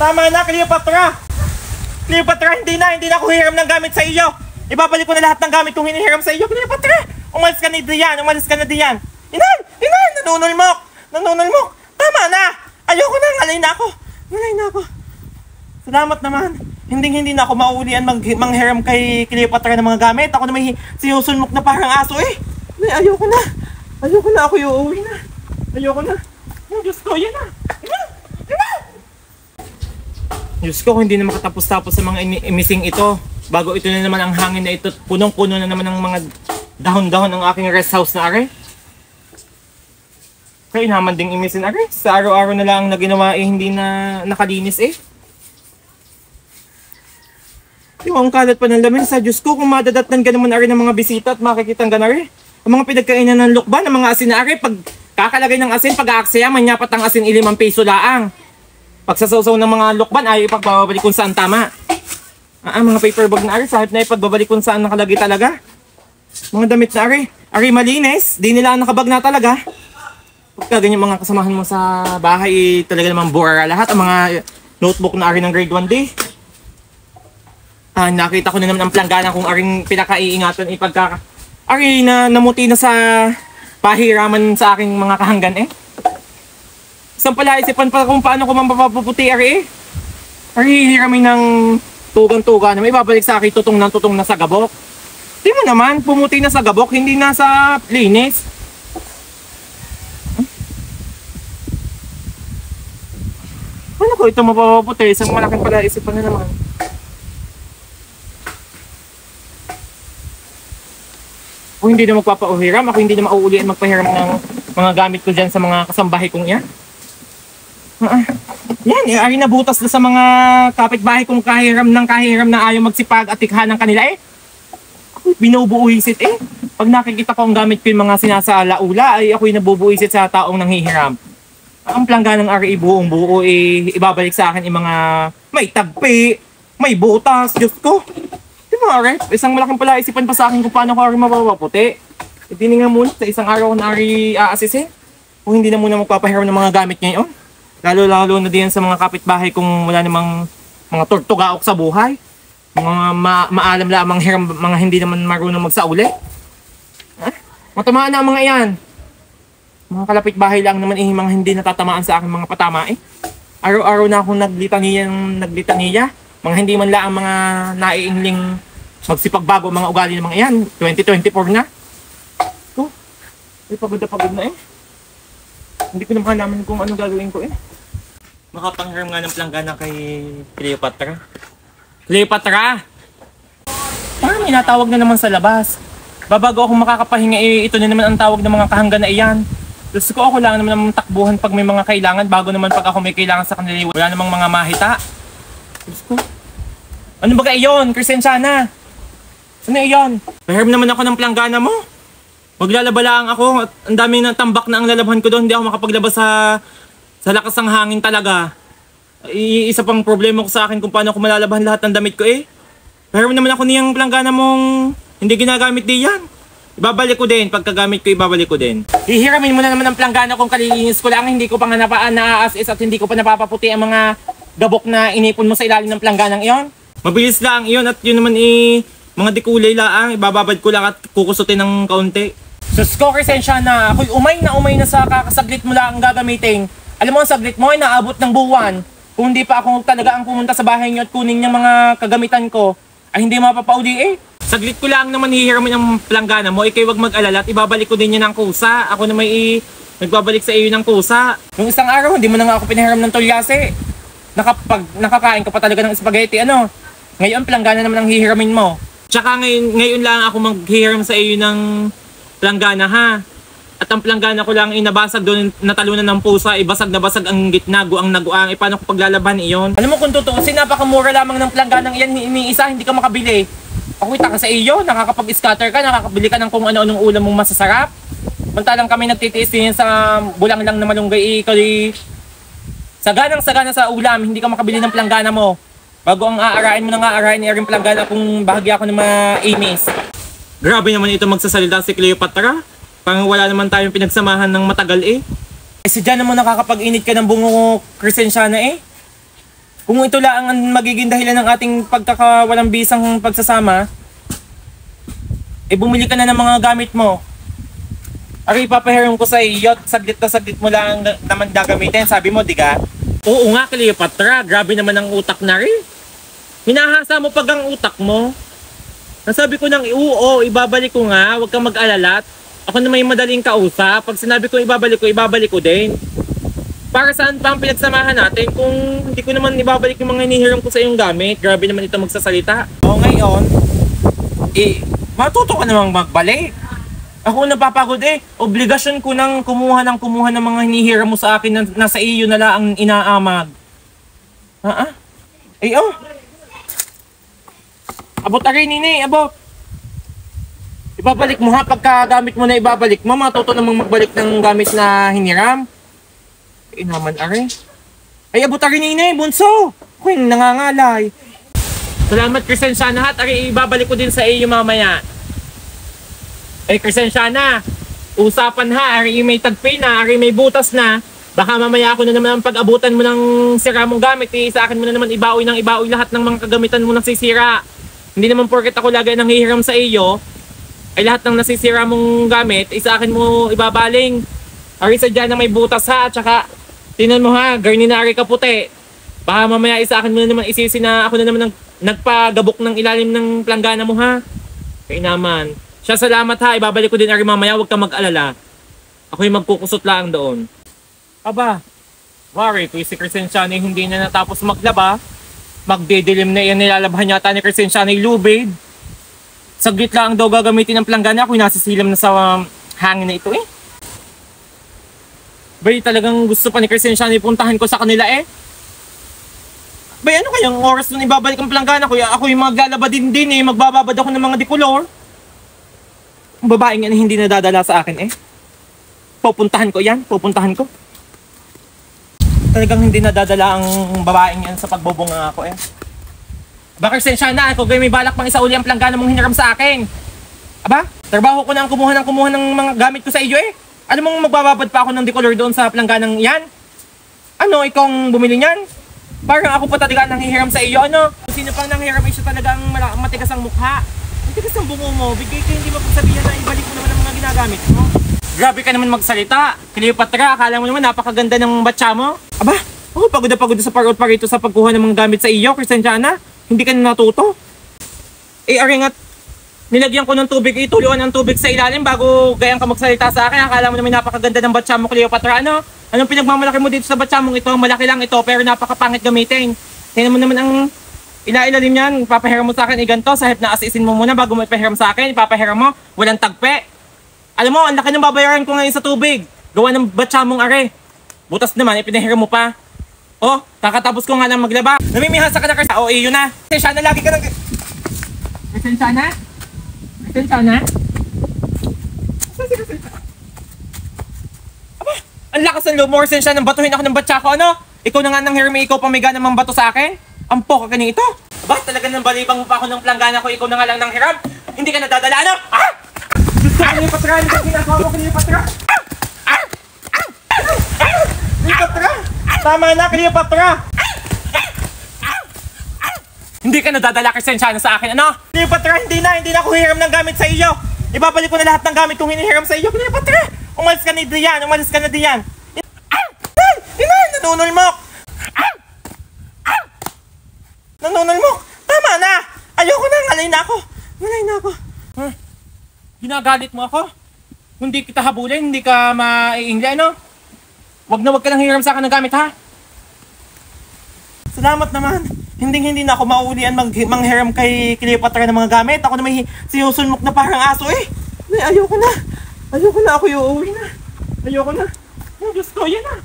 Tama na, Cleopatra! Cleopatra, hindi na ako hihiram ng gamit sa iyo! Ibabalik ko na lahat ng gamit kong hinihiram sa iyo, Cleopatra! Umalis ka na diyan! Inan! Nanunulmok! Tama na! Ayoko na, ngalay na ako! Salamat naman! Hindi na ako mauulian manghiram kay Cleopatra ng mga gamit. Ako na may sinusunmok na parang aso eh! Ayoko na, ako uuwi na! Ayoko na! Oh, Diyos ko, yan na! Diyos ko, kung hindi na makatapos-tapos sa mga emising ito, bago ito na naman ang hangin na ito, punong-puno na naman ng mga dahon-dahon ang aking rest house na are. Kaya naman ding imisin are. Sa araw-araw na lang na ginawa eh, hindi na nakalinis eh. Yung ang kalat pa ng lamin sa Diyos ko, kung madadatnan ka naman are ng mga bisita at makikita ka na are. Ang mga pinagkainan ng lukban, ng mga asin na are, pag kakalagay ng asin, pag-aaksaya, manyapat ang asin 5 piso laang. Pagsasawsaw ng mga lukban ay ipagbabalik kung saan tama. Mga paper bag na ari, sahip na ipagbabalik kung saan nakalagay talaga. Mga damit na ari malinis, di nila nakabag na talaga. Pagka ganyan mga kasamahan mo sa bahay, talaga naman buwara lahat. Ang mga notebook na ari ng grade 1 day. Nakita ko na naman ang planggana kung aring pinakaiingatan ipagka ari na namuti na sa pahiraman sa aking mga kahanggan eh. Isang pala isipan pa kung paano ko mapapaputi ari eh. Ari hiramin ng tugang-tuga na may babalik sa akin tutong na sa gabok. Di mo naman, pumuti na sa gabok, hindi na sa linis. Ano ko ito mapapaputi? Isang malaking pala isipan na naman. Kung hindi na magpapauhiram, ako hindi na mauulian magpahiram ng mga gamit ko dyan sa mga kasambahay kong yan. Yan, ari nabutas na sa mga kapitbahay kong kahiram na ayaw magsipag at tikha ng kanila eh. Ako'y binubuhisit eh. Pag nakikita ko ang gamit ko yung mga sinasalaula ay ako'y nabubuhisit sa taong nanghihiram. Ang plangganang ari buong buo eh, ibabalik sa akin yung mga may tagpi, may butas, Diyos ko. Di ba ari? Isang malaking pala isipan pa sa akin kung paano ko ari mapapaputi. Hindi nga muna sa isang araw na ari aasisin. Kung hindi na muna magpapahiram ng mga gamit ngayon. Lalo na din sa mga kapitbahay kung wala namang mga tortugaok sa buhay. Mga maalam lamang hiram, mga hindi naman marunong magsauli. Matamaan na ang mga yan. Mga kalapitbahay lang naman mga hindi natatamaan sa aking mga patama eh. Araw-araw na akong naglitaniya. Mga hindi man lang ang mga naiingling magsipagbago mga ugali ng mga yan. 2024 na. Pagod na eh. Hindi ko naman alam kung anong gagawin ko eh. Makapanghiram nga ng planggana kay Cleopatra. Cleopatra! Parang inatawag na naman sa labas. Babago ako makakapahinga eh, ito na naman ang tawag ng mga kahanggan na iyan. Gusto ko ako lang naman ang takbuhan pag may mga kailangan, bago naman pag ako may kailangan sa kanila. Wala namang mga mahita. Gusto ko. Ano ba iyon? Crescenciana? Ano iyon? Pahiram naman ako ng planggana mo. Maglalaba lang ako at ang dami ng tambak na ang lalabhan ko doon. Hindi ako makapaglabas sa lakas ng hangin talaga. Isa pang problema ko sa akin kung paano ko malalabahan lahat ng damit ko eh. Pero naman ako niyang planggana mong hindi ginagamit diyan. Ibabalik ko din, pagkagamit ko ibabalik ko din. Hihiramin mo na naman ang planggana kung kalilinis ko lang. Hindi ko pa nga naas-is at hindi ko pa napapaputi ang mga gabok na inipon mo sa ilalim ng plangganang iyon. Mabilis lang iyon at yun naman mga dikulay lang. Ibababad ko lang at kukusutin ng kaunti. Sus ko, Crescenciana, ako'y umay na sa kakasaglit mo lang ang gagamitin. Alam mo, ang saglit mo ay naabot ng buwan. Kung hindi pa ako talaga ang pumunta sa bahay niyo at kunin niya mga kagamitan ko, ay hindi mapapauli eh. Saglit ko lang naman hihiramin ang planggana mo, ikay wag mag-alala at ibabalik ko din niya ng kusa. Ako na may nagbabalik sa iyo ng kusa. Yung isang araw, hindi mo na nga ako pinahiram ng tolyase. Nakakain ka pa talaga ng spaghetti, ano? Ngayon, planggana naman ang hihiramin mo. Tsaka ngayon lang ako maghihiram sa iyo ng planggana ha. At ang planggana ko lang inabasag doon, natalunan ng pusa, ibasag na basag ang gitna, guang na guang. Paano ko paglalaban iyon? Alam mo kung tutuusin, napakamura lamang ng plangganang iyan, iniisa, hindi ka makabili. Ako ka sa iyo, nakakapag-scatter ka, nakakabili ka ng kung ano-anong ulam mong masasarap. Mantalang kami nagtitiis din sa bulang lang na malunggay, saganang-sagana sa ulam, hindi ka makabili ng planggana mo. Bago ang aarain mo na nga, aarain niya rin planggana kung bahagya ako ng ma-imis. Grabe naman ito magsasalita si Cleopatra. Parang wala naman tayong pinagsamahan ng matagal eh. Kasi dyan naman nakakapag-init ka ng bungo Crescenciana eh. Kung ito lang ang magiging dahilan ng ating pagkakawalang bisang pagsasama, eh bumili ka na ng mga gamit mo. Ari, ipapahiram ko sa iyo, saglit na saglit mo lang naman gagamitin. Sabi mo, di ka? Oo nga, Cleopatra, grabe naman ang utak na rin. Hinahasa mo pag ang utak mo. Nasabi ko nang oo, ibabalik ko nga, huwag kang mag-alala. Ako na may madaling kausap. Pag sinabi ko ibabalik ko din. Para saan pa ang pinagsamahan natin kung hindi ko naman ibabalik yung mga hinihiram ko sa iyong gamit? Grabe naman ito magsasalita. O ngayon, matuto ka namang magbalik. Ako napapagod obligasyon ko nang kumuha ng mga hinihiram mo sa akin na nasa iyo na lang ang inaamag. Abot aray nini, abot. Ibabalik mo ha, pagka gamit mo na ibabalik mo, matuto namang magbalik ng gamit na hiniram. Naman aray. Ay abot aray nini, bunso. Ako yung nangangalay. Salamat Crescenciana, aray ibabalik ko din sa iyo mamaya. Ay Crescenciana, usapan ha, ari may tagpay na, ari may butas na. Baka mamaya ako na naman ang pag-abutan mo ng sira mong gamit, sa akin mo na naman ibaoy lahat ng mga kagamitan mo nasisira. Hindi naman porket ako lagi nang hihiram sa iyo, ay lahat ng nasisira mong gamit, sa akin mo ibabaling. Ari sadya na may butas ha, at saka tinan mo ha, garni na ari kaputi. Baka mamaya sa akin mo na naman isisi na ako na naman nagpagabok ng ilalim ng planggana mo ha. Kaya naman. Siya salamat ha, ibabalik ko din ari mamaya, huwag kang mag-alala. Ako yung magkukusot lang doon. Aba, worry ko si Crescenciana hindi na natapos maglaba. Magdidilim na yan, nilalabhan yata ni Crescenciana yung lubid. Saglit lang daw gagamitin ng planggana, ako yung nasisilam na sa hangin na ito Bay, talagang gusto pa ni Crescenciana ipuntahan ko sa kanila Bay, ano kayang oras nung ibabalik ang planggana ko? Ako yung maglalaba din magbababad ako ng mga decolor. Ang babaeng yan hindi nadadala sa akin Pupuntahan ko yan, Talagang hindi nadadala ang babaeng yan sa pagbubunga ako Aba Crescenciana, ako may balak pang isauli ang planggana mong hiniram sa akin. Aba, trabaho ko na ang kumuha ng mga gamit ko sa iyo Ano mong magbababad pa ako ng decolor doon sa plangganang yan? Ano, ikaw ang bumili niyan? Parang ako pa talaga nang hihiram sa iyo, ano? Sino pang nanghihiram siya talaga ang matigas ang mukha? Tigas ang bungo mo, bigay ka hindi mapagsabihan na ibalik mo naman ang mga ginagamit mo. Grabe ka naman magsalita. Cleopatra, akala mo naman napakaganda ng batsa mo. Aba, ako pagod na sa parot pa rito sa pagkuha ng mga gamit sa iyo, Crescenciana. Hindi ka na natuto. Aringat, nilagyan ko ng tubig, ituluan ng tubig sa ilalim bago gayang ka magsalita sa akin. Akala mo naman napakaganda ng batsa mo, Cleopatra, ano? Anong pinagmamalaki mo dito sa batsa mong ito? Malaki lang ito, pero napakapangit gamitin. Tingnan mo naman ang ilalim yan, ipapahiram mo sa akin ganito, sahip na asisin mo muna bago mo ipahiram sa akin, ipapahiram mo, walang tagpe. Alam mo, ang laki ng babayaran ko ngayon sa tubig. Gawa ng batsa mong are. Butas naman, ipinahiram mo pa. Kakatapos ko nga lang maglaba. Namimihasa ka na kasi. Yun na. Crescenciana, lagi ka nang... Crescenciana? Aba, ang lakas ng loob mo, Crescenciana, batuhin ako ng batsa ko, ano? Ikaw na nga nang hirmi, ikaw pamiga namang bato sa akin? Ampo ka ganito? Aba, talaga nang balibang mo pa ako ng planggana ko, ikaw na nga lang nang hiram? Hindi ka nadadala, ano? Gusto ko Cleopatra, hindi ka ginagawa mo, Cleopatra! Cleopatra! Tama na, Cleopatra! Hindi ka nadadala, Crescenciana, sa akin, ano? Cleopatra, hindi na ako hiram ng gamit sa iyo! Ibabalik ko na lahat ng gamit kong hinihiram sa iyo, Cleopatra! Umalis ka na diyan! Inay, nanunulmok! Nanunulmok! Tama na! Ayoko na, ngalay na ako! Ginagalit mo ako? Hindi kita habulin, hindi ka maiingli, ano? Wag ka lang hiram sa akin ng gamit, ha? Salamat naman. Hindi na ako mauulian manghiram kay Cleopatra ng mga gamit. Ako na may sinusunmok na parang aso Ayoko na. Ako uuwi na. Ayoko na. Diyos ko, yan na.